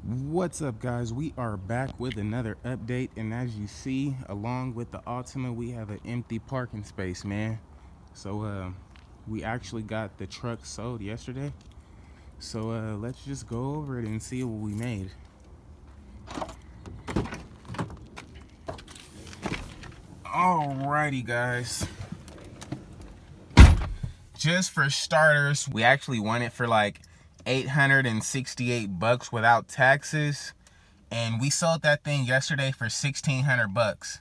What's up, guys? We are back with another update, and as you see, along with the Altima, we have an empty parking space, man. So we actually got the truck sold yesterday, so let's just go over it and see what we made. Alrighty, guys, just for starters, we actually won it for like $868 without taxes, and we sold that thing yesterday for $1,600.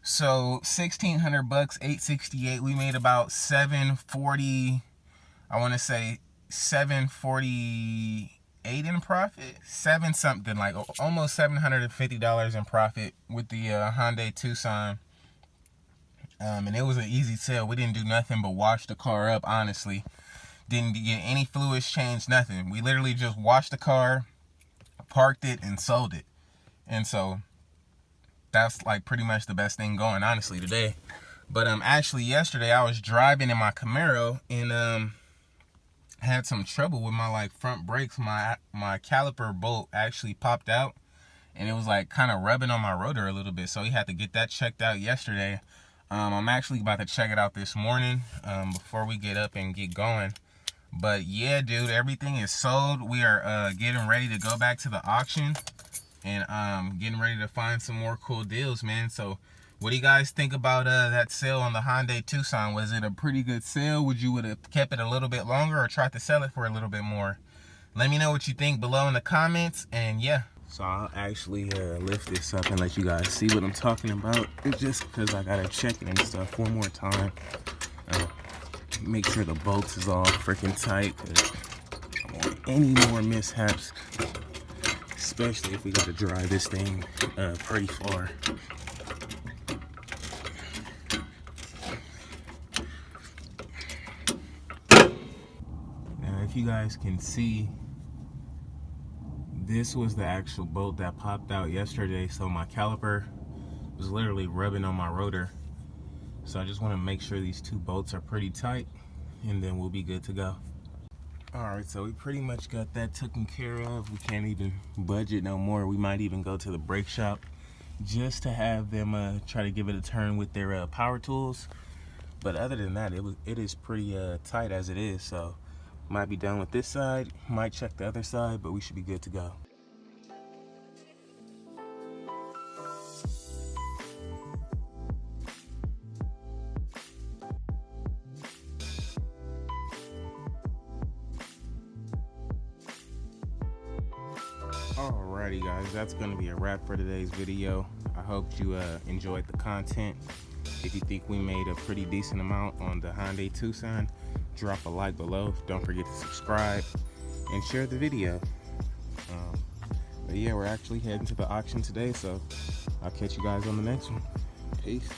So $1,600, 868. We made about 740. I want to say 748 in profit. Seven something, like almost $750 in profit with the Hyundai Tucson. And it was an easy sale. We didn't do nothing but wash the car up. Honestly, didn't get any fluids changed, nothing. We literally just washed the car, parked it, and sold it. And so that's like pretty much the best thing going, honestly, today. But actually yesterday I was driving in my Camaro and had some trouble with my like front brakes. My caliper bolt actually popped out, and it was like kind of rubbing on my rotor a little bit, so he had to get that checked out yesterday. I'm actually about to check it out this morning before we get up and get going. But yeah, dude, everything is sold. We are getting ready to go back to the auction and getting ready to find some more cool deals, man. So what do you guys think about that sale on the Hyundai Tucson? Was it a pretty good sale? Would you would have kept it a little bit longer or tried to sell it for a little bit more? Let me know what you think below in the comments. And yeah, so I'll actually lift this up and let you guys see what I'm talking about. It's just because I gotta check it and stuff one more time. Make sure the bolts is all freaking tight, because I don't want any more mishaps, especially if we got to drive this thing pretty far. Now, if you guys can see, this was the actual bolt that popped out yesterday. So my caliper was literally rubbing on my rotor. So I just want to make sure these two bolts are pretty tight, and then we'll be good to go. Alright, so we pretty much got that taken care of. We can't even budget no more. We might even go to the brake shop just to have them try to give it a turn with their power tools. But other than that, it is pretty tight as it is. So might be done with this side, might check the other side, but we should be good to go. Alrighty, guys, that's gonna be a wrap for today's video. I hope you enjoyed the content. If you think we made a pretty decent amount on the Hyundai Tucson, drop a like below. Don't forget to subscribe and share the video. But yeah, we're actually heading to the auction today, so I'll catch you guys on the next one. Peace.